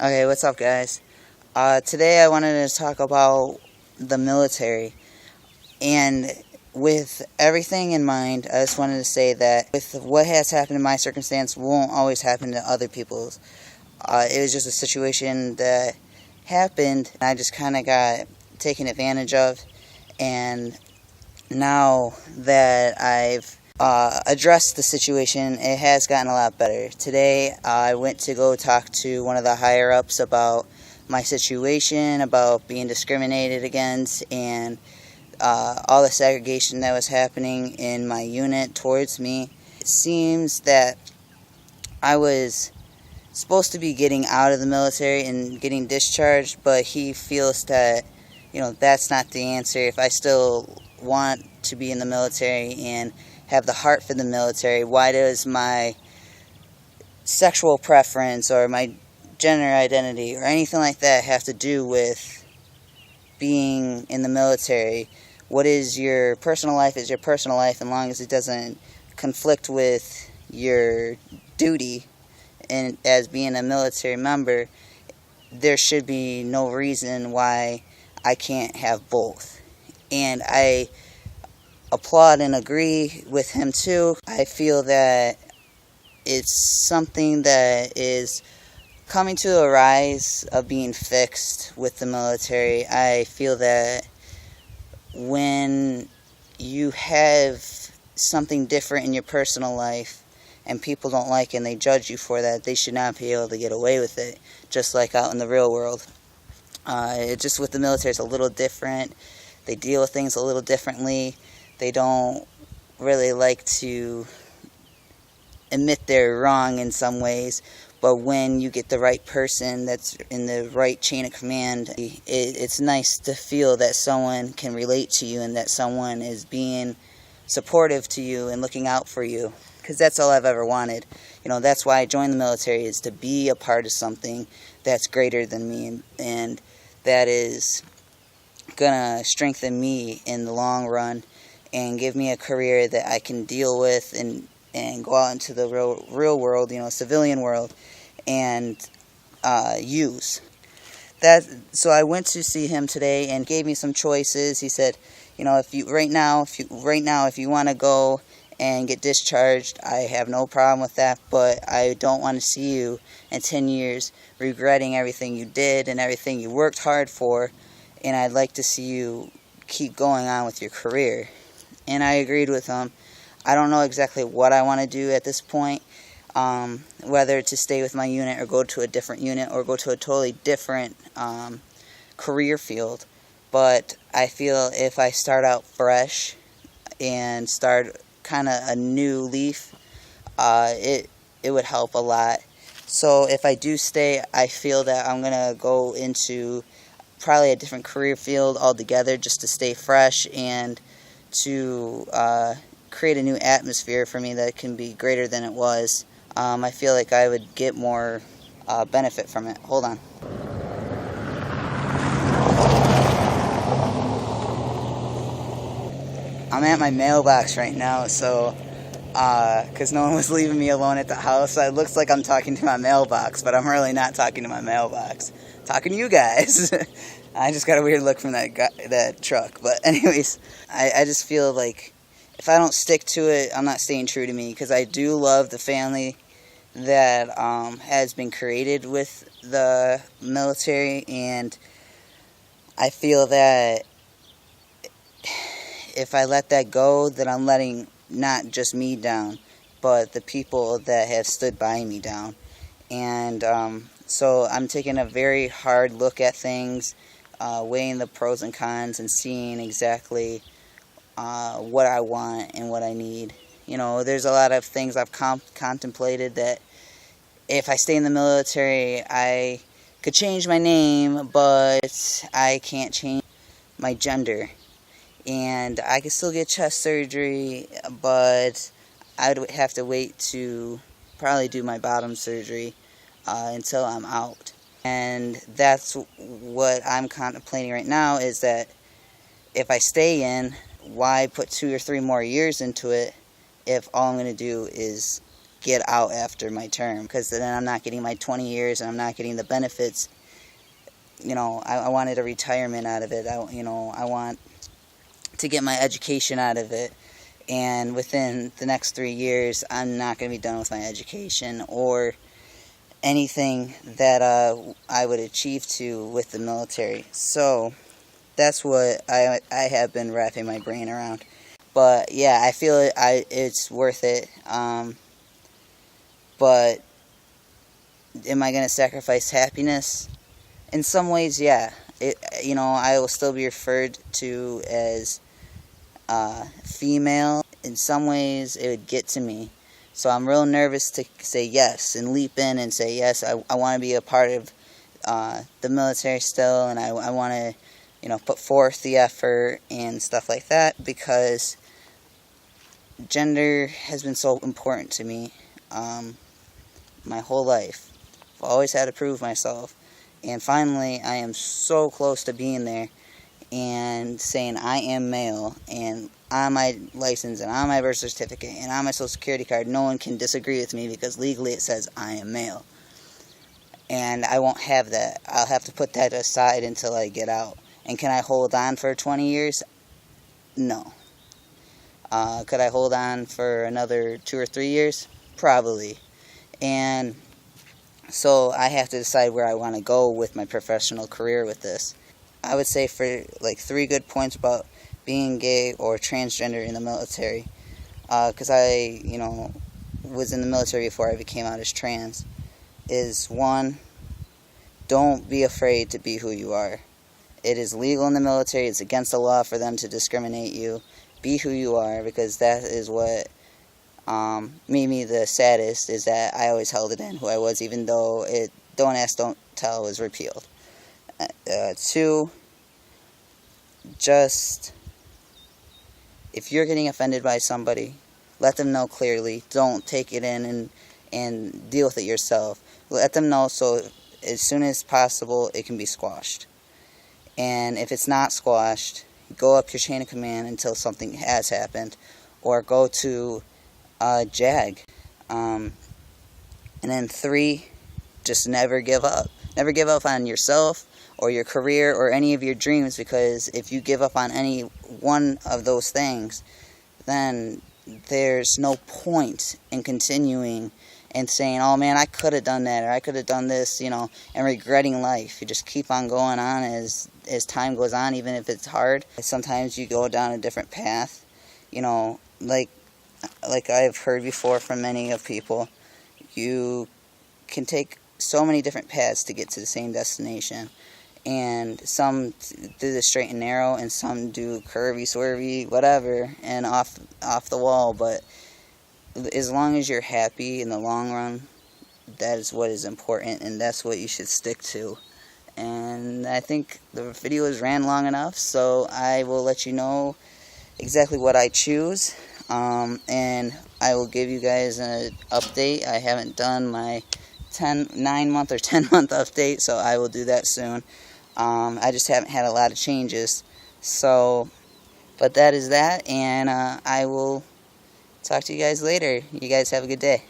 Okay, what's up, guys? Today I wanted to talk about the military. And with everything in mind, I just wanted to say that with what has happened in my circumstance won't always happen to other people's. It was just a situation that happened, and I just kind of got taken advantage of. And now that I've addressed the situation, it has gotten a lot better. Today, I went to go talk to one of the higher-ups about my situation, about being discriminated against, and all the segregation that was happening in my unit towards me. It seems that I was supposed to be getting out of the military and getting discharged, but he feels that, that's not the answer. If I still want to be in the military and have the heart for the military, why does my sexual preference or my gender identity or anything like that have to do with being in the military? What is your personal life is your personal life, as long as it doesn't conflict with your duty and as being a military member. There should be no reason why I can't have both. And I applaud and agree with him too. I feel that it's something that is coming to a rise of being fixed with the military. I feel that when you have something different in your personal life and people don't like it and they judge you for that, they should not be able to get away with it, just like out in the real world. Just with the military, it's a little different. They deal with things a little differently. They don't really like to admit they're wrong in some ways, but when you get the right person that's in the right chain of command, it's nice to feel that someone can relate to you and that someone is being supportive to you and looking out for you, because that's all I've ever wanted. That's why I joined the military, is to be a part of something that's greater than me, and that is gonna strengthen me in the long run and give me a career that I can deal with and go out into the real world, civilian world, and use that. So I went to see him today and gave me some choices. He said, if you want to go and get discharged, I have no problem with that, but I don't want to see you in 10 years regretting everything you did and everything you worked hard for, and I'd like to see you keep going on with your career. And I agreed with him. I don't know exactly what I want to do at this point, whether to stay with my unit or go to a different unit or go to a totally different career field. But I feel if I start out fresh and start kind of a new leaf, it would help a lot. So if I do stay, I feel that I'm going to go into probably a different career field altogether, just to stay fresh and to create a new atmosphere for me that can be greater than it was. I feel like I would get more benefit from it. Hold on. I'm at my mailbox right now, so because no one was leaving me alone at the house, so it looks like I'm talking to my mailbox, but I'm really not talking to my mailbox. I'm talking to you guys. I just got a weird look from that truck. But anyways, I just feel like if I don't stick to it, I'm not staying true to me, because I do love the family that has been created with the military, and I feel that if I let that go, then I'm letting not just me down, but the people that have stood by me down. And so I'm taking a very hard look at things, weighing the pros and cons and seeing exactly what I want and what I need. There's a lot of things I've contemplated, that if I stay in the military, I could change my name, but I can't change my gender. And I could still get chest surgery, but I would have to wait to probably do my bottom surgery until I'm out. And that's what I'm contemplating right now, is that if I stay in, why put 2 or 3 more years into it if all I'm going to do is get out after my term, because then I'm not getting my 20 years and I'm not getting the benefits. You know, I wanted a retirement out of it. I want to get my education out of it. And within the next 3 years, I'm not going to be done with my education or anything that I would achieve to with the military. So that's what I have been wrapping my brain around. But yeah, I feel it's worth it. But am I going to sacrifice happiness? In some ways, yeah. I will still be referred to as female. In some ways, it would get to me. So I'm real nervous to say yes and leap in and say yes. I want to be a part of the military still, and I want to, put forth the effort and stuff like that, because gender has been so important to me my whole life. I've always had to prove myself, and finally I am so close to being there and saying I am male, and on my license and on my birth certificate and on my social security card, no one can disagree with me because legally it says I am male. And I won't have that. I'll have to put that aside until I get out. And can I hold on for 20 years? No. Could I hold on for another 2 or 3 years? Probably. And so I have to decide where I want to go with my professional career with this. I would say for like 3 good points about being gay or transgender in the military, because I, was in the military before I became out as trans, is 1, don't be afraid to be who you are. It is legal in the military. It's against the law for them to discriminate you. Be who you are, because that is what made me the saddest, is that I always held it in who I was, even though Don't Ask, Don't Tell was repealed. 2, just, if you're getting offended by somebody, let them know clearly. Don't take it in and deal with it yourself. Let them know so as soon as possible it can be squashed. And if it's not squashed, go up your chain of command until something has happened, or go to JAG. And then 3, just never give up. Never give up on yourself or your career or any of your dreams, because if you give up on any one of those things, then there's no point in continuing and saying, oh man, I could have done that, or I could have done this, and regretting life. You just keep on going on as time goes on, even if it's hard. Sometimes you go down a different path, like I've heard before from many of people, you can take so many different paths to get to the same destination. And some do the straight and narrow, and some do curvy, swervy, whatever, and off the wall. But as long as you're happy in the long run, that is what is important, and that's what you should stick to. And I think the video has ran long enough, so I will let you know exactly what I choose. And I will give you guys an update. I haven't done my 9-month or 10-month update, so I will do that soon. I just haven't had a lot of changes. So, but that is that, and I will talk to you guys later. You guys have a good day.